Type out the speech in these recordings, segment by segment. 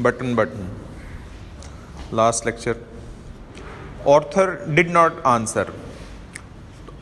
button. Last lecture. Author did not answer.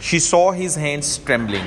She saw his hands trembling.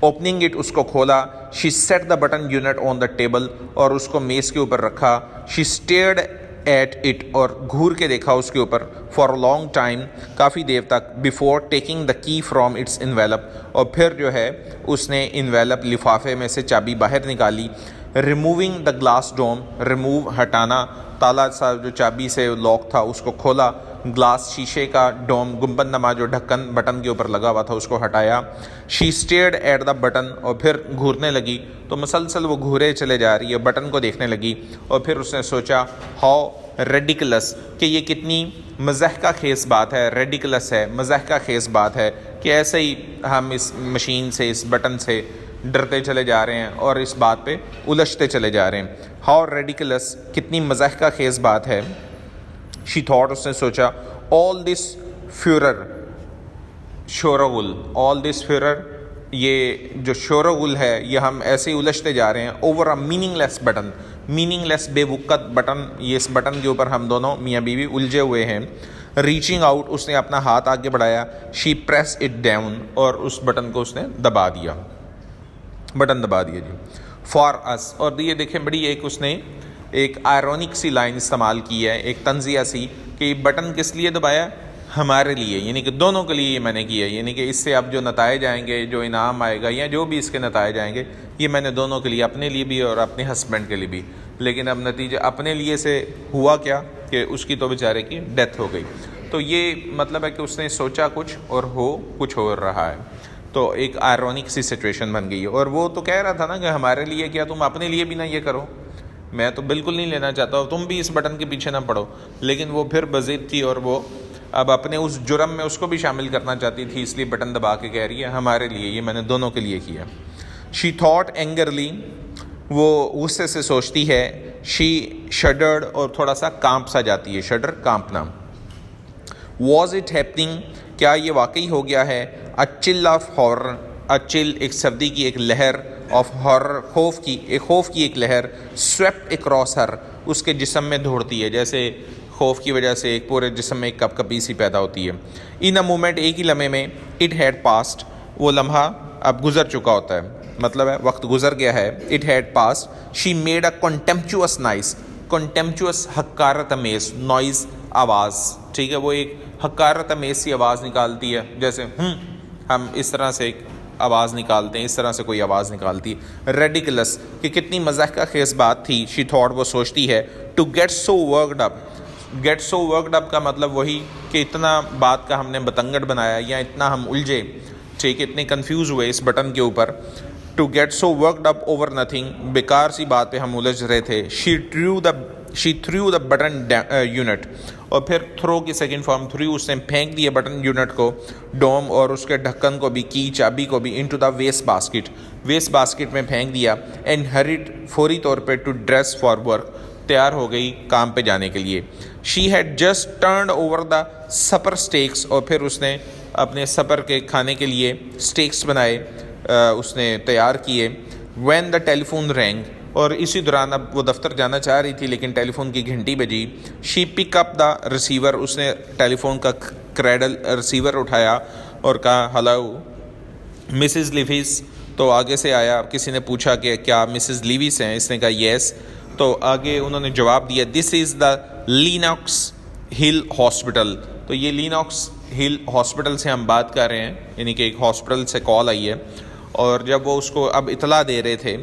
Opening it اس کو کھولا. She set the button unit on the table اور اس کو میز کے اوپر رکھا. شی اسٹیئرڈ ایٹ اٹ اور گھور کے دیکھا اس کے اوپر فار اے لانگ ٹائم کافی دیر تک بفور ٹیکنگ دا کی فرام اٹس انویلپ اور پھر جو ہے اس نے انویلپ لفافے میں سے چابی باہر نکالی. Removing the glass dome remove ہٹانا تالا سا جو چابی سے لاک تھا اس کو کھولا. گلاس شیشے کا ڈوم گنبد نما جو ڈھکن بٹن کے اوپر لگا ہوا تھا اس کو ہٹایا. شی اسٹیئرڈ ایٹ دا بٹن اور پھر گھورنے لگی تو مسلسل وہ گھورے چلے جا رہی ہے بٹن کو دیکھنے لگی. اور پھر اس نے سوچا ہاؤ ریڈیکلس کہ یہ کتنی مضحکہ خیز بات ہے. ریڈیکلس ہے مضحکہ خیز بات ہے کہ ایسے ہی ہم اس مشین سے اس بٹن سے ڈرتے چلے جا رہے ہیں اور اس بات پہ الجھتے چلے جا رہے ہیں. ہاؤ ریڈیکلس کتنی مضحکہ خیز بات ہے. شی تھاٹ اس نے سوچا آل دس فیورر شورغل آل دس فیورر یہ جو شورغل ہے یہ ہم ایسے ہی الجھتے جا رہے ہیں over a meaningless button meaningless بے وقت بٹن یہ اس بٹن کے اوپر ہم دونوں میاں بیوی الجھے ہوئے ہیں. ریچنگ آؤٹ اس نے اپنا ہاتھ آگے بڑھایا. شی پریس اٹ ڈاؤن اور اس بٹن کو اس نے دبا دیا بٹن دبا دیا جی. فار اس اور یہ دیکھیں بڑی ایک اس نے ایک آئرونک سی لائن استعمال کی ہے ایک طنزیہ سی کہ یہ بٹن کس لیے دبایا ہمارے لیے یعنی کہ دونوں کے لیے یہ میں نے کیا ہے یعنی کہ اس سے اب جو نتائج آئیں گے جو انعام آئے گا یا جو بھی اس کے نتائج آئیں گے یہ میں نے دونوں کے لیے اپنے لیے بھی اور اپنے ہسبینڈ کے لیے بھی. لیکن اب نتیجہ اپنے لیے سے ہوا کیا کہ اس کی تو بیچارے کی ڈیتھ ہو گئی. تو یہ مطلب ہے کہ اس نے سوچا کچھ اور ہو کچھ ہو رہا ہے. تو ایک آئرونک سی سچویشن بن گئی ہے. اور وہ تو کہہ رہا تھا نا کہ ہمارے لیے کیا تم اپنے لیے بھی نہ یہ کرو. میں تو بالکل نہیں لینا چاہتا تم بھی اس بٹن کے پیچھے نہ پڑو. لیکن وہ پھر بضد تھی اور وہ اب اپنے اس جرم میں اس کو بھی شامل کرنا چاہتی تھی اس لیے بٹن دبا کے کہہ رہی ہے ہمارے لیے یہ میں نے دونوں کے لیے کیا. شی تھاٹ اینگرلی وہ غصے سے سوچتی ہے. شی شڈرڈ اور تھوڑا سا کانپ سا جاتی ہے. شڈر کانپنا. واز اٹ ہیپننگ کیا یہ واقعی ہو گیا ہے. اے چل آف ہارر اے چل ایک سردی کی ایک لہر آف ہارر خوف کی ایک لہر سویپٹ اکراس ہر اس کے جسم میں دوڑتی ہے جیسے خوف کی وجہ سے ایک پورے جسم میں ایک کپ کپی سی پیدا ہوتی ہے. ان اے مومنٹ ایک ہی لمحے میں اٹ ہیڈ پاسڈ وہ لمحہ اب گزر چکا ہوتا ہے مطلب ہے وقت گزر گیا ہے. It had passed. She made a contemptuous noise contemptuous حقارت امیز نوائز آواز ٹھیک ہے وہ ایک حقارت امیز سی آواز نکالتی ہے جیسے ہم اس طرح سے ایک آواز نکالتے ہیں اس طرح سے کوئی آواز نکالتی ہے. ریڈیکلس کہ کتنی مضحکہ خیز بات تھی. شی تھاٹ وہ سوچتی ہے. To get so worked up get so worked up کا مطلب وہی کہ اتنا بات کا ہم نے بتنگڑ بنایا یا اتنا ہم الجھے ٹھیک اتنے کنفیوز ہوئے اس بٹن کے اوپر. To get so worked up over nothing بیکار سی بات پہ ہم الجھ رہے تھے. She threw the button unit اور پھر تھرو کی سیکنڈ فارم تھریو اس نے پھینک دیا بٹن یونٹ کو ڈوم اور اس کے ڈھکن کو بھی کی چابی کو بھی انٹو دا ویسٹ باسکٹ میں پھینک دیا. اینڈ ہریڈ فوری طور پہ ٹو ڈریس فار ورک تیار ہو گئی کام پہ جانے کے لیے. She had just turned over the super stacks اور پھر اس نے اپنے سپر کے کھانے کے لیے اسٹیکس بنائے اس نے تیار کیے. وین دا ٹیلیفون رینگ اور اسی دوران اب وہ دفتر جانا چاہ رہی تھی لیکن ٹیلی فون کی گھنٹی بجی. شی پک اپ دا ریسیور اس نے ٹیلی فون کا کریڈل ریسیور اٹھایا اور کہا ہلو مسز لیویس. تو آگے سے آیا کسی نے پوچھا کہ کیا مسز لیویس ہیں. اس نے کہا یس. تو آگے انہوں نے جواب دیا دس از دا لیناکس ہل ہاسپٹل. تو یہ لیناکس ہل ہاسپٹل سے ہم بات کر رہے ہیں یعنی کہ ایک ہاسپٹل سے کال آئی ہے اور جب وہ اس کو اب اطلاع دے رہے تھے.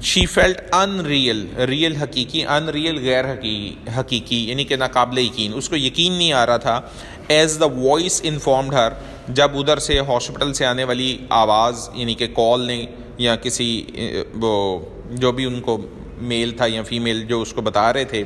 شی فیلٹ ان ریئل حقیقی ان ریئل غیر حقیقی یعنی کہ ناقابل یقین اس کو یقین نہیں آ رہا تھا. ایز دا وائس انفارمڈ ہر جب ادھر سے ہاسپٹل سے آنے والی آواز یعنی کہ کال نے یا کسی وہ جو بھی ان کو میل تھا یا فیمیل جو اس کو بتا رہے تھے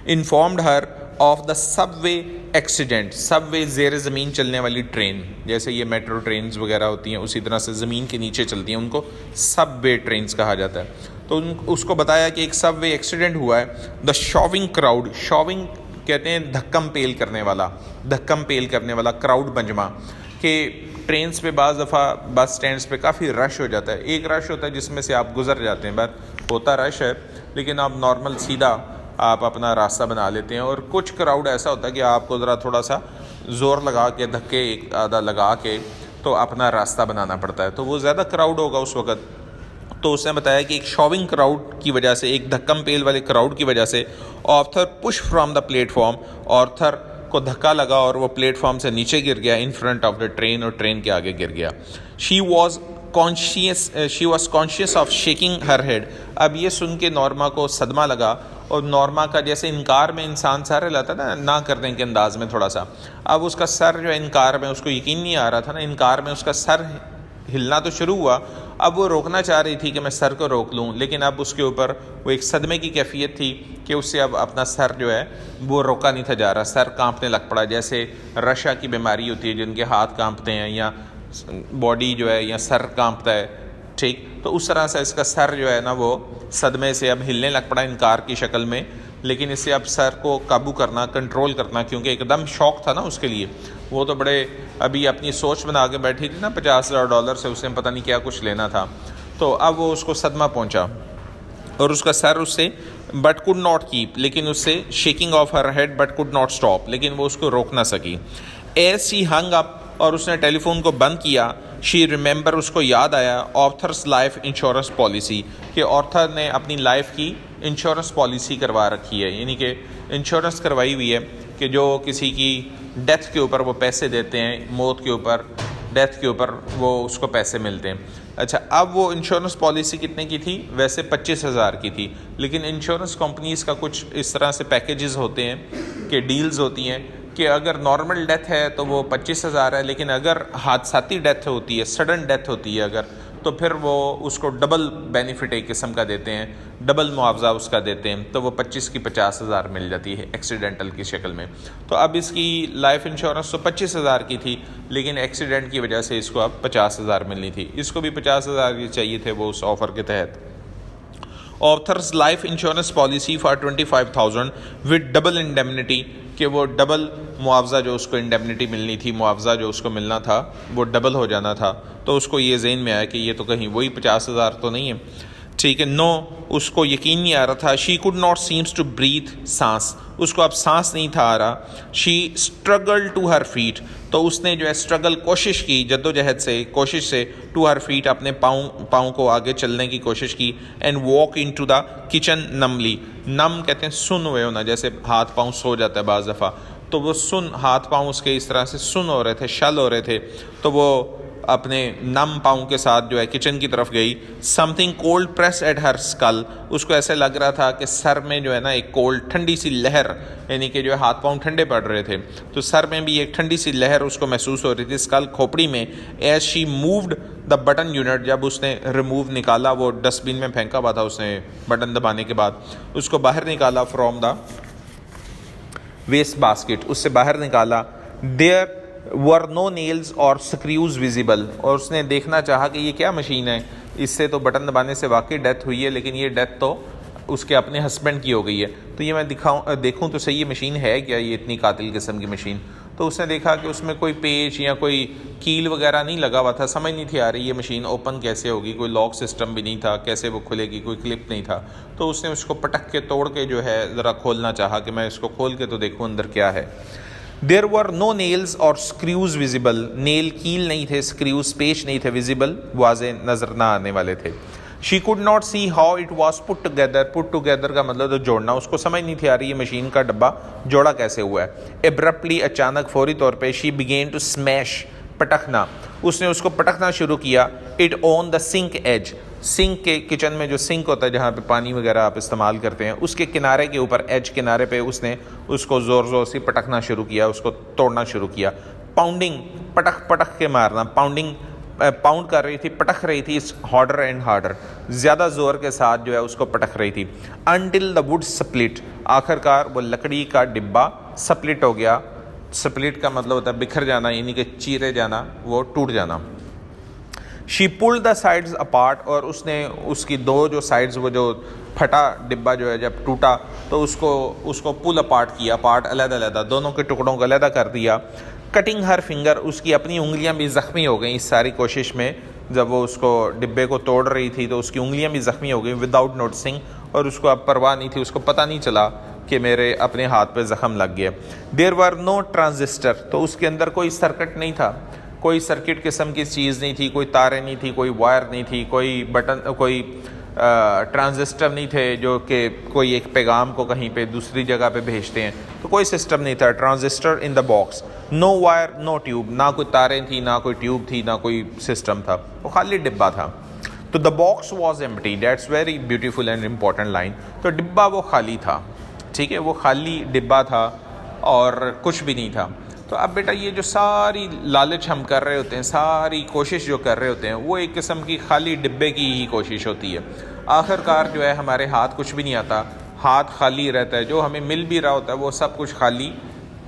informed her of the subway accident. Subway زیر زمین چلنے والی ٹرین جیسے یہ میٹرو ٹرینز وغیرہ ہوتی ہیں اسی طرح سے زمین کے نیچے چلتی ہیں ان کو سب وے ٹرینز کہا جاتا ہے. تو اس کو بتایا کہ ایک سب وے ایکسیڈنٹ ہوا ہے. دا شاونگ کراؤڈ شاونگ کہتے ہیں دھکم پیل کرنے والا کراؤڈ مجمع کہ ٹرینز پہ بعض دفعہ بس سٹینڈز پہ کافی رش ہو جاتا ہے. ایک رش ہوتا ہے جس میں سے آپ گزر جاتے ہیں بس ہوتا رش ہے لیکن آپ نارمل سیدھا آپ اپنا راستہ بنا لیتے ہیں. اور کچھ کراؤڈ ایسا ہوتا ہے کہ آپ کو ذرا تھوڑا سا زور لگا کے دھکے ایک آدھا لگا کے تو اپنا راستہ بنانا پڑتا ہے، تو وہ زیادہ کراؤڈ ہوگا اس وقت. تو اس نے بتایا کہ ایک شوونگ کراؤڈ کی وجہ سے، ایک دھکم پیل والے کراؤڈ کی وجہ سے Arthur push from the plate form, Arthur کو دھکا لگا اور وہ پلیٹ فارم سے نیچے گر گیا in front of the train, اور ٹرین کے آگے گر گیا. She was conscious of shaking her head. اب یہ سن کے نورما کو صدمہ لگا، اور نورما کا جیسے انکار میں انسان سر ہلاتا نا نہ کرنے کے انداز میں تھوڑا سا، اب اس کا سر جو ہے انکار میں، اس کو یقین نہیں آ رہا تھا نا، انکار میں اس کا سر ہلنا تو شروع ہوا. اب وہ روکنا چاہ رہی تھی کہ میں سر کو روک لوں، لیکن اب اس کے اوپر وہ ایک صدمے کی کیفیت تھی کہ اس سے اب اپنا سر جو ہے وہ روکا نہیں تھا جا رہا، سر کانپنے لگ پڑا. جیسے رشا کی بیماری ہوتی ہے جن کے ہاتھ کانپتے ہیں یا باڈی جو ہے یا سر کانپتا ہے، ٹھیک، تو اس طرح سے اس کا سر جو ہے نا وہ صدمے سے اب ہلنے لگ پڑا انکار کی شکل میں. لیکن اس سے اب سر کو قابو کرنا، کنٹرول کرنا، کیونکہ ایک دم شوق تھا نا اس کے لیے، وہ تو بڑے ابھی اپنی سوچ بنا کے بیٹھی تھی نا $50,000 سے، اسے پتہ نہیں کیا کچھ لینا تھا. تو اب وہ اس کو صدمہ پہنچا اور اس کا سر اس سے بٹ کوڈ ناٹ کیپ، لیکن اس سے shaking of her head but could not stop, لیکن وہ اس کو روک نہ سکی. ایز شی ہنگ اپ، اور اس نے ٹیلی فون کو بند کیا، شی ریممبر، اس کو یاد آیا آرتھرس لائف انشورنس پالیسی، کہ آرتھر نے اپنی لائف کی انشورنس پالیسی کروا رکھی ہے، یعنی کہ انشورنس کروائی ہوئی ہے کہ جو کسی کی ڈیتھ کے اوپر وہ پیسے دیتے ہیں، موت کے اوپر، ڈیتھ کے اوپر وہ اس کو پیسے ملتے ہیں. اچھا، اب وہ انشورنس پالیسی کتنے کی تھی؟ ویسے 25,000 کی تھی، لیکن انشورنس کمپنیز کا کچھ اس طرح سے پیکیجز ہوتے ہیں کہ ڈیلز ہوتی ہیں کہ اگر نارمل ڈیتھ ہے تو وہ 25,000 ہے، لیکن اگر حادثاتی ڈیتھ ہوتی ہے، سڈن ڈیتھ ہوتی ہے اگر، تو پھر وہ اس کو ڈبل بینیفٹ ایک قسم کا دیتے ہیں، ڈبل معاوضہ اس کا دیتے ہیں، تو وہ 25 کی 50,000 مل جاتی ہے ایکسیڈنٹل کی شکل میں. تو اب اس کی لائف انشورنس تو 25,000 کی تھی، لیکن ایکسیڈنٹ کی وجہ سے اس کو اب 50,000 ملنی تھی. اس کو بھی 50,000 کی چاہیے تھے وہ اس آفر کے تحت. Arthur's life insurance policy for 25,000 with double indemnity, کہ وہ ڈبل معاوضہ جو اس کو انڈیمنٹی ملنی تھی، معاوضہ جو اس کو ملنا تھا وہ ڈبل ہو جانا تھا. تو اس کو یہ ذہن میں آیا کہ یہ تو کہیں وہی 50,000 تو نہیں ہے، ٹھیک ہے. نو، اس کو یقین نہیں آ رہا تھا. She could not seems to breathe, سانس، اس کو اب سانس نہیں تھا آ رہا. She struggle to her feet, تو اس نے جو ہے اسٹرگل، کوشش کی، جدوجہد سے، کوشش سے، ٹو ہر فیٹ، اپنے پاؤں کو آگے چلنے کی کوشش کی. And walk into the kitchen numbly, numb کہتے ہیں سن ہوئے ہونا، جیسے ہاتھ پاؤں سو جاتا ہے بعض دفعہ، تو وہ سن، ہاتھ پاؤں اس کے اس طرح سے سن ہو رہے تھے، شل ہو رہے تھے، تو وہ اپنے نم پاؤں کے ساتھ جو ہے کچن کی طرف گئی. Something cold press at her skull, اس کو ایسے لگ رہا تھا کہ سر میں جو ہے نا ایک کولڈ، ٹھنڈی سی لہر، یعنی کہ جو ہے ہاتھ پاؤں ٹھنڈے پڑ رہے تھے، تو سر میں بھی ایک ٹھنڈی سی لہر اس کو محسوس ہو رہی تھی اسکل، کھوپڑی میں. As she moved the button unit, جب اس نے ریموو نکالا، وہ ڈسٹ بن میں پھینکا ہوا تھا اس نے بٹن دبانے کے بعد، اس کو باہر نکالا فرام دا ویسٹ باسکٹ، اس سے باہر نکالا. دیر ور نو نیلز اور سکریوز ویزیبل، اور اس نے دیکھنا چاہا کہ یہ کیا مشین ہے، اس سے تو بٹن دبانے سے واقعی ڈیتھ ہوئی ہے، لیکن یہ ڈیتھ تو اس کے اپنے ہسبینڈ کی ہو گئی ہے، تو یہ میں دیکھوں تو صحیح یہ مشین ہے کیا، یہ اتنی قاتل قسم کی مشین. تو اس نے دیکھا کہ اس میں کوئی پیچ یا کوئی کیل وغیرہ نہیں لگا ہوا تھا، سمجھ نہیں تھی آ رہی یہ مشین اوپن کیسے ہوگی، کوئی لاک سسٹم بھی نہیں تھا، کیسے وہ کھلے گی، کوئی کلپ نہیں تھا. تو اس نے اس کو پٹک کے توڑ کے جو ہے ذرا کھولنا چاہا کہ میں اس کو کھول کے تو دیکھوں اندر کیا ہے. دیر ور نو نیلز اور اسکریوز ویزیبل، نیل کیل نہیں تھے، اسکریوز پیچ نہیں تھے ویزیبل، واضح نظر نہ آنے والے تھے. شی could not see how it was put together, put together کا مطلب تو جوڑنا، اس کو سمجھ نہیں تھی آ رہی یہ مشین کا ڈبہ جوڑا کیسے ہوا ہے. ایبرپٹلی، اچانک، فوری طور پہ، شی بگین ٹو اسمیش، پٹکنا، اس نے اس کو پٹکنا شروع کیا. It on the sink edge, sink کے، کچن میں جو سنک ہوتا ہے جہاں پہ پانی وغیرہ آپ استعمال کرتے ہیں، اس کے کنارے کے اوپر، ایج کنارے پہ اس نے اس کو زور زور سے پٹکنا شروع کیا، اس کو توڑنا شروع کیا. پاؤنڈنگ، پٹک پٹک کے مارنا، پاؤنڈنگ، پاؤنڈ کر رہی تھی، پٹک رہی تھی، ہارڈر اینڈ ہارڈر، زیادہ زور کے ساتھ جو ہے اس کو پٹک رہی تھی. انٹل دا وڈ سپلٹ، آخر کار وہ لکڑی کا ڈبہ سپلٹ ہو گیا. سپلٹ کا مطلب ہوتا ہے بکھر جانا، یعنی کہ چیرے جانا، وہ ٹوٹ جانا. شی پل دا سائڈز اپارٹ، اور اس نے اس کی دو جو سائڈز، وہ جو پھٹا ڈبہ جو ہے جب ٹوٹا تو اس کو پل اپارٹ کیا، پارٹ علیحدہ علیحدہ، دونوں کے ٹکڑوں کو علیحدہ کر دیا. کٹنگ ہر فنگر، اس کی اپنی انگلیاں بھی زخمی ہو گئیں اس ساری کوشش میں، جب وہ اس کو ڈبے کو توڑ رہی تھی تو اس کی انگلیاں بھی زخمی ہو گئیں وداؤٹ نوٹسنگ، اور اس کو اب پرواہ نہیں تھی، اس کو پتہ نہیں چلا کہ میرے اپنے ہاتھ پہ زخم لگ گیا. دیر ور نو ٹرانزسٹر، تو اس کے اندر کوئی سرکٹ نہیں تھا، کوئی سرکٹ قسم کی چیز نہیں تھی, کوئی تاریں نہیں تھی, کوئی وائر نہیں تھی, کوئی بٹن, کوئی ٹرانزسٹر نہیں تھے جو کہ کوئی ایک پیغام کو کہیں پہ دوسری جگہ پہ بھیجتے ہیں, تو کوئی سسٹم نہیں تھا. Transistor in the box, no wire no tube, نہ کوئی تاریں تھیں, نہ کوئی ٹیوب تھی, نہ کوئی سسٹم تھا, وہ خالی ڈبہ تھا. تو the box was empty, that's very beautiful and important line. تو ڈبہ وہ خالی تھا, ٹھیک ہے, وہ خالی ڈبہ تھا اور کچھ بھی نہیں تھا. تو اب بیٹا یہ جو ساری لالچ ہم کر رہے ہوتے ہیں, ساری کوشش جو کر رہے ہوتے ہیں, وہ ایک قسم کی خالی ڈبے کی ہی کوشش ہوتی ہے. آخر کار جو ہے ہمارے ہاتھ کچھ بھی نہیں آتا, ہاتھ خالی رہتا ہے, جو ہمیں مل بھی رہا ہوتا ہے وہ سب کچھ خالی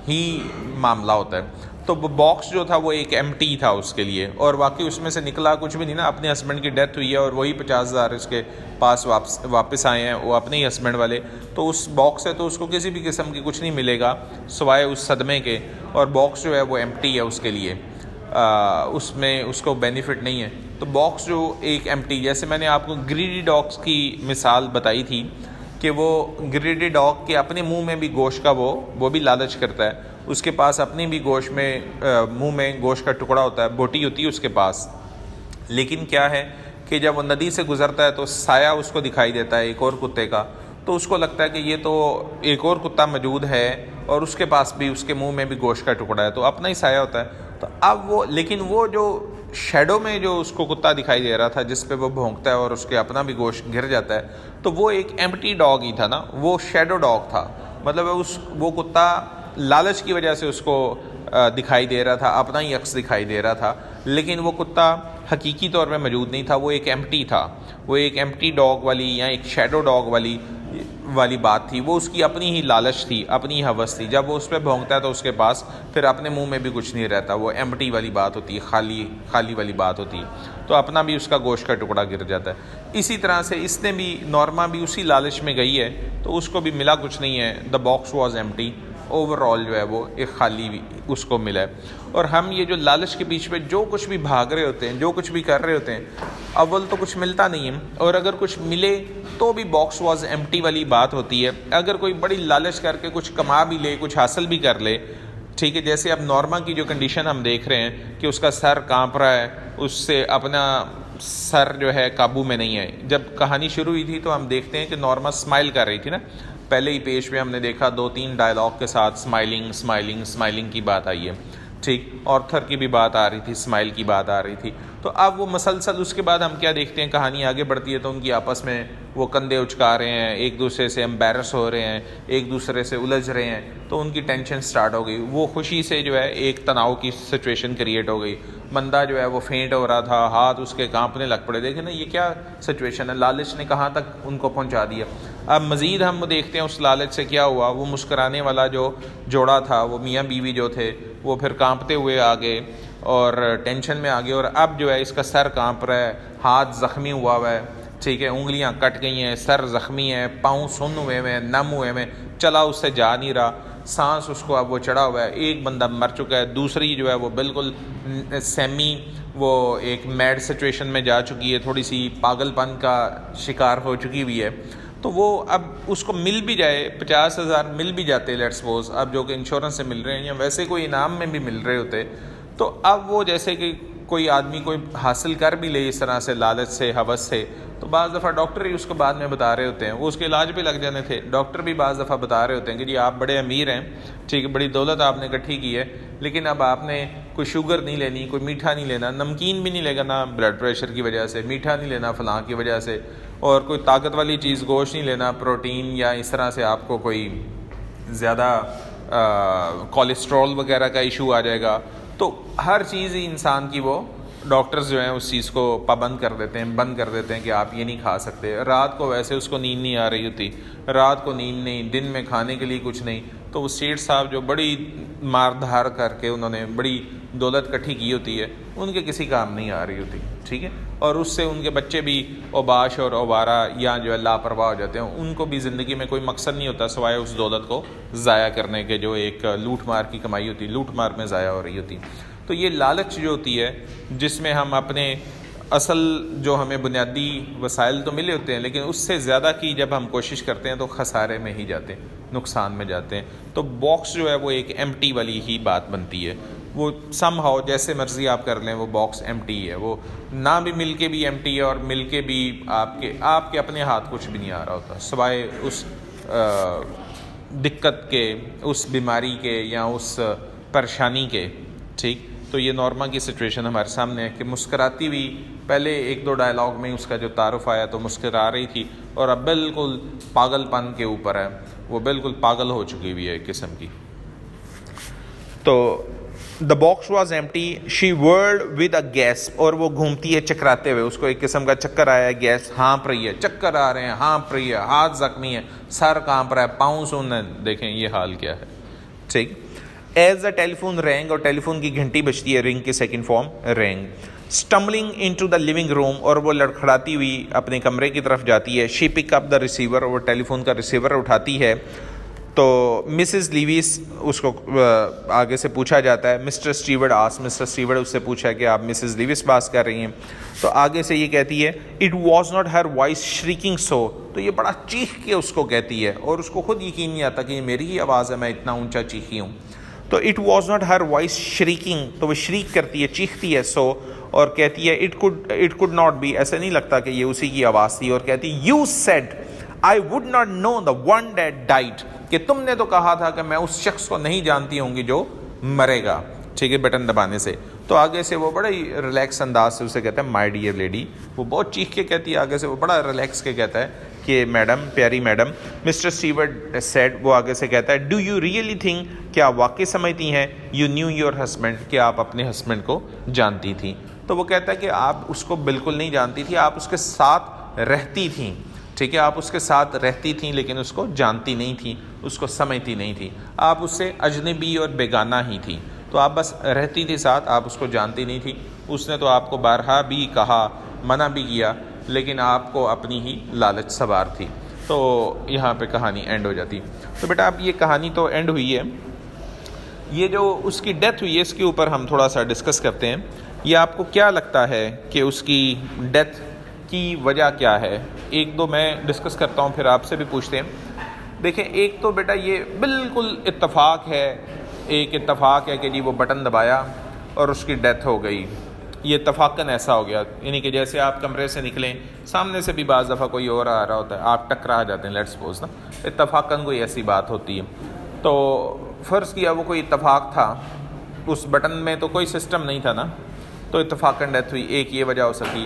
ہی معاملہ ہوتا ہے. تو وہ باکس جو تھا وہ ایک ایمٹی تھا اس کے لیے, اور واقعی اس میں سے نکلا کچھ بھی نہیں نا. اپنے ہسبینڈ کی ڈیتھ ہوئی ہے اور وہی 50,000 اس کے پاس واپس آئے ہیں, وہ اپنے ہی ہسبینڈ والے. تو اس باکس سے تو اس کو کسی بھی قسم کی کچھ نہیں ملے گا سوائے اس صدمے کے, اور باکس جو ہے وہ ایمٹی ہے اس کے لیے, اس میں اس کو بینیفٹ نہیں ہے. تو باکس جو ایک ایمٹی, جیسے میں نے آپ کو گریڈی ڈاگس کی مثال بتائی تھی کہ وہ گریڈی ڈاگ کے اپنے منہ میں بھی گوشت کا وہ بھی لالچ کرتا ہے, اس کے پاس اپنی بھی گوشت میں منہ میں گوشت کا ٹکڑا ہوتا ہے, بوٹی ہوتی ہے اس کے پاس. لیکن کیا ہے کہ جب وہ ندی سے گزرتا ہے تو سایہ اس کو دکھائی دیتا ہے ایک اور کتے کا, تو اس کو لگتا ہے کہ یہ تو ایک اور کتا موجود ہے اور اس کے پاس بھی اس کے منہ میں بھی گوشت کا ٹکڑا ہے, تو اپنا ہی سایہ ہوتا ہے. تو اب وہ, لیکن وہ جو شیڈو میں جو اس کو کتا دکھائی دے رہا تھا جس پہ وہ بھونکتا ہے اور اس کے اپنا بھی گوشت گر جاتا ہے, تو وہ ایک ایمپٹی ڈاگ ہی تھا نا, وہ شیڈو ڈاگ تھا. مطلب وہ کتا لالچ کی وجہ سے اس کو دکھائی دے رہا تھا, اپنا ہی عکس دکھائی دے رہا تھا, لیکن وہ کتا حقیقی طور پہ موجود نہیں تھا, وہ ایک ایمپٹی تھا. وہ ایک ایمپٹی ڈاگ والی یا ایک شیڈو ڈاگ والی بات تھی. وہ اس کی اپنی ہی لالچ تھی, اپنی ہی ہوس تھی. جب وہ اس پہ بھونکتا ہے تو اس کے پاس پھر اپنے منہ میں بھی کچھ نہیں رہتا, وہ ایمپٹی والی بات ہوتی ہے, خالی والی بات ہوتی ہے, تو اپنا بھی اس کا گوشت کا ٹکڑا گر جاتا ہے. اسی طرح سے اس نے بھی, نورما بھی اسی لالچ میں گئی ہے, تو اس کو بھی ملا کچھ نہیں ہے. دا box was empty, over all جو ہے وہ ایک خالی اس کو ملا ہے. اور ہم یہ جو لالچ کے پیچھے پہ جو کچھ بھی بھاگ رہے ہوتے ہیں, جو کچھ بھی کر رہے ہوتے ہیں, اول تو کچھ ملتا نہیں ہے, اور اگر کچھ ملے تو بھی باکس واز ایمپٹی والی بات ہوتی ہے. اگر کوئی بڑی لالچ کر کے کچھ کما بھی لے, کچھ حاصل بھی کر لے, ٹھیک ہے, جیسے اب نورما کی جو کنڈیشن ہم دیکھ رہے ہیں کہ اس کا سر کانپ رہا ہے, اس سے اپنا سر جو ہے قابو میں نہیں ہے. جب کہانی شروع ہوئی تھی تو ہم دیکھتے ہیں کہ نورما اسمائل کر رہی تھی نا, پہلے ہی پیج میں ہم نے دیکھا 2-3 ڈائلاگ کے ساتھ اسمائلنگ کی بات آئی ہے, ٹھیک, آرتھر کی بھی بات آ رہی تھی, اسمائل کی بات آ رہی تھی. تو اب وہ مسلسل اس کے بعد ہم کیا دیکھتے ہیں, کہانی آگے بڑھتی ہے تو ان کی آپس میں وہ کندھے اچکا رہے ہیں, ایک دوسرے سے امبیرس ہو رہے ہیں, ایک دوسرے سے الجھ رہے ہیں, تو ان کی ٹینشن سٹارٹ ہو گئی. وہ خوشی سے جو ہے ایک تناؤ کی سچویشن کریٹ ہو گئی. بندہ جو ہے وہ فینٹ ہو رہا تھا, ہاتھ اس کے کانپنے لگ پڑے. دیکھیں نا یہ کیا سچویشن ہے, لالچ نے کہاں تک ان کو پہنچا دیا. اب مزید ہم دیکھتے ہیں اس لالچ سے کیا ہوا. وہ مسکرانے والا جو جوڑا تھا, وہ میاں بیوی جو تھے, وہ پھر کانپتے ہوئے آگے اور ٹینشن میں آگے, اور اب جو ہے اس کا سر کانپ رہا ہے, ہاتھ زخمی ہوا ہے, ٹھیک ہے, انگلیاں کٹ گئی ہیں, سر زخمی ہے, پاؤں سن ہوئے ہیں, نم ہوئے ہیں, چلا اس سے جا نہیں رہا, سانس اس کو اب وہ چڑھا ہوا ہے. ایک بندہ مر چکا ہے, دوسری جو ہے وہ بالکل سیمی وہ ایک میڈ سچویشن میں جا چکی ہے, تھوڑی سی پاگل پن کا شکار ہو چکی ہوئی ہے. تو وہ اب اس کو مل بھی جائے, 50,000 مل بھی جاتے لیٹ سپوز, اب جو کہ انشورنس سے مل رہے ہیں یا ویسے کوئی انعام میں بھی مل رہے ہوتے, تو اب وہ جیسے کہ کوئی آدمی کوئی حاصل کر بھی لے اس طرح سے لالچ سے, ہوس سے, تو بعض دفعہ ڈاکٹر ہی اس کو بعد میں بتا رہے ہوتے ہیں, وہ اس کے علاج پہ لگ جانے تھے. ڈاکٹر بھی بعض دفعہ بتا رہے ہوتے ہیں کہ جی آپ بڑے امیر ہیں, ٹھیک ہے, بڑی دولت آپ نے اکٹھی کی ہے, لیکن اب آپ نے کوئی شوگر نہیں لینی, کوئی میٹھا نہیں لینا, نمکین بھی نہیں لے گا بلڈ پریشر کی وجہ سے, میٹھا نہیں لینا فلاں کی وجہ سے, اور کوئی طاقت والی چیز گوشت نہیں لینا, پروٹین, یا اس طرح سے آپ کو کوئی زیادہ کولیسٹرول وغیرہ کا ایشو آ جائے گا. تو ہر چیز ہی انسان کی وہ ڈاکٹرز جو ہیں اس چیز کو پابند کر دیتے ہیں, بند کر دیتے ہیں کہ آپ یہ نہیں کھا سکتے. رات کو ویسے اس کو نیند نہیں آ رہی ہوتی, رات کو نیند نہیں, دن میں کھانے کے لیے کچھ نہیں, تو وہ سیٹھ صاحب جو بڑی مار دھار کر کے انہوں نے بڑی دولت اکٹھی کی ہوتی ہے, ان کے کسی کام نہیں آ رہی ہوتی, ٹھیک ہے, اور اس سے ان کے بچے بھی اوباش اور اوبارہ یا جو ہے لاپرواہ ہو جاتے ہیں. ان کو بھی زندگی میں کوئی مقصد نہیں ہوتا سوائے اس دولت کو ضائع کرنے کے, جو ایک لوٹ مار کی کمائی ہوتی, لوٹ مار میں ضائع ہو رہی ہوتی. تو یہ لالچ جو ہوتی ہے جس میں ہم اپنے اصل جو ہمیں بنیادی وسائل تو ملے ہوتے ہیں, لیکن اس سے زیادہ کی جب ہم کوشش کرتے ہیں تو خسارے میں ہی جاتے ہیں, نقصان میں جاتے ہیں. تو باکس جو ہے وہ ایک ایمٹی والی ہی بات بنتی ہے. وہ سم ہاؤ جیسے مرضی آپ کر لیں وہ باکس ایمٹی ہے، وہ نہ بھی مل کے بھی ایمٹی ہے اور مل کے بھی آپ کے اپنے ہاتھ کچھ بھی نہیں آ رہا ہوتا سوائے اس دقت کے، اس بیماری کے یا اس پریشانی کے. ٹھیک، تو یہ نورما کی سچویشن ہمارے سامنے ہے کہ مسکراتی ہوئی، پہلے ایک دو ڈائلاگ میں اس کا جو تعارف آیا تو مسکرا رہی تھی، اور اب بالکل پاگل پن کے اوپر ہے، وہ بالکل پاگل ہو چکی ہوئی ہے ایک قسم کی. تو the box was empty, she whirled with a gasp, اور وہ گھومتی ہے چکراتے ہوئے، اس کو ایک قسم کا چکر آیا ہے، گیس ہانپ رہی ہے، چکر آ رہے ہیں، ہانپ رہی ہے، ہاتھ زخمی ہے، سر کانپ رہا ہے، پاؤں سن ہے. دیکھیں یہ حال کیا ہے. ٹھیک، ایز اے ٹیلیفون رینگ، اور ٹیلیفون کی گھنٹی بجتی ہے، رنگ کی second phone rang. Stumbling into the living room, اور وہ لڑکھڑاتی ہوئی اپنے کمرے کی طرف جاتی ہے. شی پک اپ دا ریسیور، اور وہ ٹیلیفون کا ریسیور اٹھاتی ہے. تو مسز لیویس اس کو آگے سے پوچھا جاتا ہے، مسٹر اسٹیورڈ اس سے پوچھا کہ آپ مسز لیویس بات کر رہی ہیں. تو آگے سے یہ کہتی ہے it was not her voice shrieking so, تو یہ بڑا چیخ کے اس کو کہتی ہے، اور اس کو خود یقین نہیں آتا کہ یہ میری ہی آواز ہے، میں اتنا اونچا چیخی ہوں. تو it was not her voice shrieking, تو وہ شریک کرتی ہے، چیختی ہے. سو، اور کہتی ہے اٹ کوڈ ناٹ بی، ایسا نہیں لگتا کہ یہ اسی کی آواز تھی. اور کہتی you said I would not know the one that died, کہ تم نے تو کہا تھا کہ میں اس شخص کو نہیں جانتی ہوں گی جو مرے گا. ٹھیک ہے، بٹن دبانے سے. تو آگے سے وہ بڑا ہی ریلیکس انداز سے اسے کہتا ہے مائی ڈیئر لیڈی، وہ بہت چیخ کے کہتی ہے، آگے سے وہ بڑا ریلیکس کے کہتا ہے کہ میڈم، پیاری میڈم. مسٹر اسٹیورڈ سیڈ، وہ آگے سے کہتا ہے ڈو یو ریئلی تھنک، کیا واقعی سمجھتی ہیں، یو نیو یور ہسبینڈ، کہ آپ اپنے ہسبینڈ کو جانتی تھیں. تو وہ کہتا ہے کہ آپ اس کو بالکل نہیں جانتی تھی، آپ اس کے ساتھ رہتی تھیں. ٹھیک ہے، آپ اس کے ساتھ رہتی تھیں لیکن اس کو جانتی نہیں تھیں، اس کو سمجھتی نہیں تھی، آپ اس سے اجنبی اور بیگانہ ہی تھی. تو آپ بس رہتی تھی ساتھ، آپ اس کو جانتی نہیں تھی. اس نے تو آپ کو بارہا بھی کہا، منع بھی کیا، لیکن آپ کو اپنی ہی لالچ سوار تھی. تو یہاں پہ کہانی اینڈ ہو جاتی. تو بیٹا اب یہ کہانی تو اینڈ ہوئی ہے، یہ جو اس کی ڈیتھ ہوئی ہے اس کے اوپر ہم تھوڑا سا ڈسکس کرتے ہیں. یہ آپ کو کیا لگتا ہے کہ اس کی ڈیتھ کی وجہ کیا ہے؟ ایک دو میں ڈسکس کرتا ہوں، پھر آپ سے بھی پوچھتے ہیں. دیکھیں، ایک تو بیٹا یہ بالکل اتفاق ہے، ایک اتفاق ہے کہ جی وہ بٹن دبایا اور اس کی ڈیتھ ہو گئی. یہ اتفاقاً ایسا ہو گیا، یعنی کہ جیسے آپ کمرے سے نکلیں، سامنے سے بھی بعض دفعہ کوئی اور آ رہا ہوتا ہے، آپ ٹکرا جاتے ہیں، لیٹس سپوز نا، اتفاقاً کوئی ایسی بات ہوتی ہے. تو فرض کیا وہ کوئی اتفاق تھا، اس بٹن میں تو کوئی سسٹم نہیں تھا نا، تو اتفاقاً ڈیتھ ہوئی. ایک یہ وجہ ہو سکی.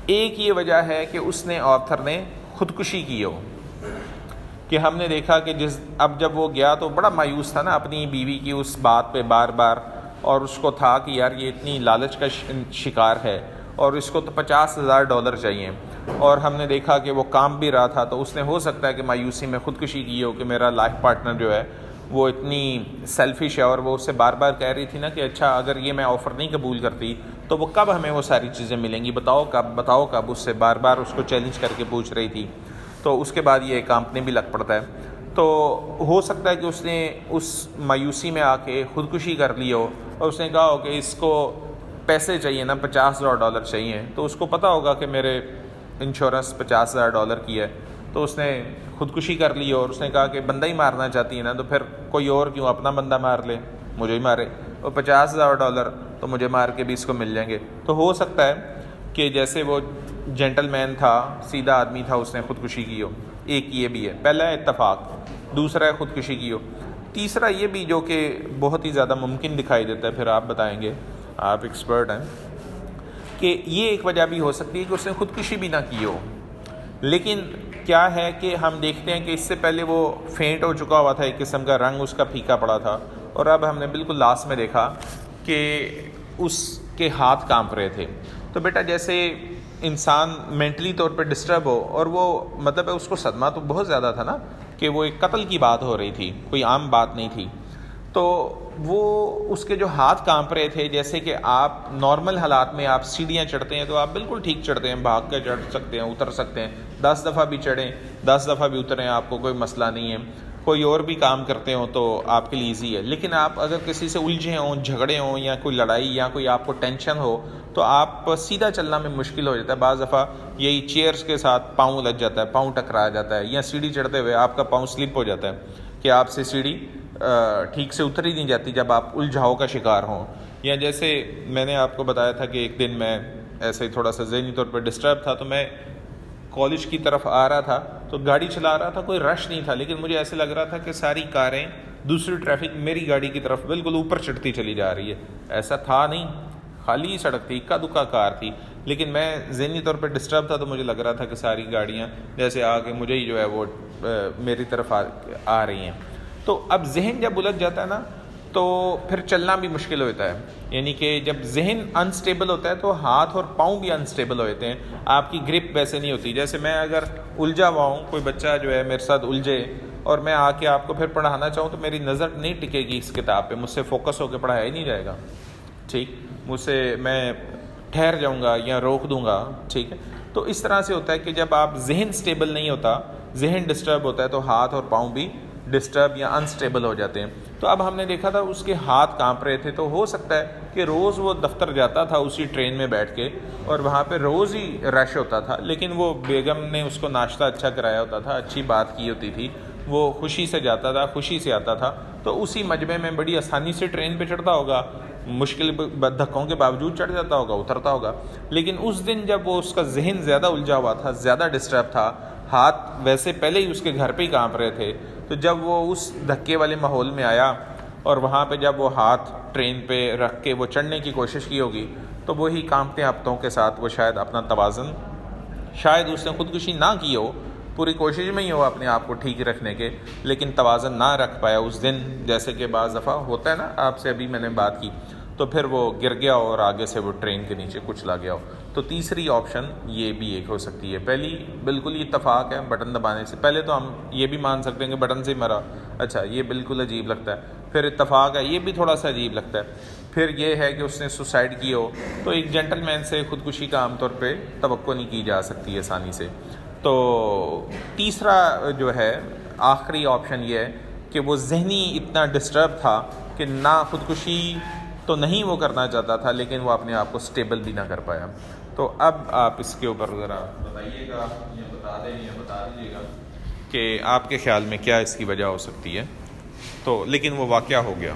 ایک یہ وجہ ہے کہ اس نے، آتھر نے خودکشی کی ہو، کہ ہم نے دیکھا کہ اب جب وہ گیا تو بڑا مایوس تھا نا اپنی بیوی کی اس بات پہ بار بار، اور اس کو تھا کہ یار یہ اتنی لالچ کا شکار ہے اور اس کو تو $50,000 چاہیے، اور ہم نے دیکھا کہ وہ کام بھی رہا تھا. تو اس نے ہو سکتا ہے کہ مایوسی میں خودکشی کی ہو کہ میرا لائف پارٹنر جو ہے وہ اتنی سیلفش ہے، اور وہ اس سے بار بار کہہ رہی تھی نا کہ اچھا اگر یہ میں آفر نہیں قبول کرتی تو وہ کب ہمیں وہ ساری چیزیں ملیں گی، بتاؤ کب، اس سے بار بار اس کو چیلنج کر کے پوچھ رہی تھی. تو اس کے بعد یہ کانپنے بھی لگ پڑتا ہے. تو ہو سکتا ہے کہ اس نے اس مایوسی میں آ کے خودکشی کر لی ہو، اور اس نے کہا ہو کہ اس کو پیسے چاہیے نا، $50,000 چاہیے. تو اس کو پتہ ہوگا کہ میرے انشورنس $50,000 کی ہے، تو اس نے خودکشی کر لی ہو. اور اس نے کہا کہ بندہ ہی مارنا چاہتی ہے نا، تو پھر کوئی اور کیوں اپنا بندہ مار لے، مجھے ہی مارے، اور $50,000 تو مجھے مار کے بھی اس کو مل جائیں گے. تو ہو سکتا ہے کہ جیسے وہ جینٹل مین تھا، سیدھا آدمی تھا، اس نے خودکشی کی ہو. ایک یہ بھی ہے، پہلا ہے اتفاق، دوسرا ہے خودکشی کی ہو. تیسرا یہ بھی جو کہ بہت ہی زیادہ ممکن دکھائی دیتا ہے، پھر آپ بتائیں گے، آپ ایکسپرٹ ہیں، کہ یہ ایک وجہ بھی ہو سکتی ہے کہ اس نے خودکشی بھی نہ کی ہو. لیکن کیا ہے کہ ہم دیکھتے ہیں کہ اس سے پہلے وہ فینٹ ہو چکا ہوا تھا، ایک قسم کا رنگ اس کا پھیکا پڑا تھا، اور اب ہم نے بالکل لاسٹ میں دیکھا کہ اس کے ہاتھ کانپ رہے تھے. تو بیٹا جیسے انسان مینٹلی طور پہ ڈسٹرب ہو، اور وہ مطلب ہے اس کو صدمہ تو بہت زیادہ تھا نا، کہ وہ ایک قتل کی بات ہو رہی تھی، کوئی عام بات نہیں تھی. تو وہ اس کے جو ہاتھ کانپ رہے تھے، جیسے کہ آپ نارمل حالات میں آپ سیڑھیاں چڑھتے ہیں تو آپ بالکل ٹھیک چڑھتے ہیں، بھاگ کے چڑھ سکتے ہیں، اتر سکتے ہیں، 10 دفعہ بھی چڑھیں، 10 دفعہ بھی اتریں، آپ کو کوئی مسئلہ نہیں ہے. کوئی اور بھی کام کرتے ہوں تو آپ کے لیے ایزی ہے. لیکن آپ اگر کسی سے الجھے ہوں، جھگڑے ہوں، یا کوئی لڑائی یا کوئی آپ کو ٹینشن ہو، تو آپ سیدھا چلنا میں مشکل ہو جاتا ہے. بعض دفعہ یہی چیئرز کے ساتھ پاؤں لگ جاتا ہے، پاؤں ٹکرا جاتا ہے، یا سیڑھی چڑھتے ہوئے آپ کا پاؤں سلپ ہو جاتا ہے کہ آپ سے سیڑھی ٹھیک سے اتر ہی نہیں جاتی جب آپ الجھاؤ کا شکار ہوں. یا جیسے میں نے آپ کو بتایا تھا کہ ایک دن میں ایسے ہی تھوڑا سا ذہنی طور پہ ڈسٹرب تھا, تو میں کالج کی طرف آ رہا تھا تو گاڑی چلا رہا تھا, کوئی رش نہیں تھا, لیکن مجھے ایسے لگ رہا تھا کہ ساری کاریں دوسری ٹریفک میری گاڑی کی طرف بالکل اوپر چڑھتی چلی جا رہی ہے. ایسا تھا نہیں, خالی سڑک تھی, اکا دکا کار تھی, لیکن میں ذہنی طور پہ ڈسٹرب تھا تو مجھے لگ رہا تھا کہ ساری گاڑیاں جیسے آ کے مجھے ہی جو ہے وہ میری طرف آ رہی ہیں. تو اب ذہن جب الجھ جاتا ہے نا تو پھر چلنا بھی مشکل ہوتا ہے. یعنی کہ جب ذہن انسٹیبل ہوتا ہے تو ہاتھ اور پاؤں بھی انسٹیبل ہوتے ہیں, آپ کی گرپ ویسے نہیں ہوتی. جیسے میں اگر الجھا ہوا ہوں, کوئی بچہ جو ہے میرے ساتھ الجھے اور میں آ کے آپ کو پھر پڑھانا چاہوں تو میری نظر نہیں ٹکے گی اس کتاب پہ, مجھ سے فوکس ہو کے پڑھایا ہی نہیں جائے گا. ٹھیک, مجھ سے میں ٹھہر جاؤں گا یا روک دوں گا. ٹھیک ہے, تو اس طرح سے ہوتا ہے کہ جب آپ ذہن سٹیبل نہیں ہوتا, ذہن ڈسٹرب ہوتا ہے تو ہاتھ اور پاؤں بھی ڈسٹرب یا انسٹیبل ہو جاتے ہیں. تو اب ہم نے دیکھا تھا اس کے ہاتھ کانپ رہے تھے, تو ہو سکتا ہے کہ روز وہ دفتر جاتا تھا اسی ٹرین میں بیٹھ کے اور وہاں پہ روز ہی رش ہوتا تھا, لیکن وہ بیگم نے اس کو ناشتہ اچھا کرایا ہوتا تھا, اچھی بات کی ہوتی تھی, وہ خوشی سے جاتا تھا, خوشی سے آتا تھا, تو اسی مجمع میں بڑی آسانی سے ٹرین پہ چڑھتا ہوگا, مشکل دھکوں کے باوجود چڑھ جاتا ہوگا, اترتا ہوگا. لیکن اس دن جب وہ اس کا ذہن زیادہ الجھا ہوا تھا, زیادہ ڈسٹرب تھا, ہاتھ ویسے پہلے ہی اس کے گھر پہ ہی کانپ رہے تھے, تو جب وہ اس دھکے والے ماحول میں آیا اور وہاں پہ جب وہ ہاتھ ٹرین پہ رکھ کے وہ چڑھنے کی کوشش کی ہوگی تو وہی کانپتے ہفتوں کے ساتھ وہ شاید اپنا توازن, شاید اس نے خودکشی نہ کی ہو, پوری کوشش میں ہی ہو اپنے آپ کو ٹھیک رکھنے کے, لیکن توازن نہ رکھ پایا اس دن. جیسے کہ بعض دفعہ ہوتا ہے نا, آپ سے ابھی میں نے بات کی, تو پھر وہ گر گیا اور آگے سے وہ ٹرین کے نیچے کچلا گیا ہو. تو تیسری آپشن یہ بھی ایک ہو سکتی ہے. پہلی بالکل ہی اتفاق ہے بٹن دبانے سے, پہلے تو ہم یہ بھی مان سکتے ہیں کہ بٹن سے ہی مرا, اچھا یہ بالکل عجیب لگتا ہے. پھر اتفاق ہے, یہ بھی تھوڑا سا عجیب لگتا ہے. پھر یہ ہے کہ اس نے سوسائڈ کی ہو, تو ایک جینٹل مین سے خودکشی کا عام طور پہ توقع نہیں کی جا سکتی آسانی سے. تو تیسرا جو ہے آخری آپشن یہ ہے کہ وہ ذہنی اتنا ڈسٹرب تھا کہ نہ خودکشی تو نہیں وہ کرنا چاہتا تھا, لیکن وہ اپنے آپ کو سٹیبل بھی نہ کر پایا. تو اب آپ اس کے اوپر ذرا بتائیے گا یا بتا دیں یا بتا دیجیے گا کہ آپ کے خیال میں کیا اس کی وجہ ہو سکتی ہے. تو لیکن وہ واقعہ ہو گیا.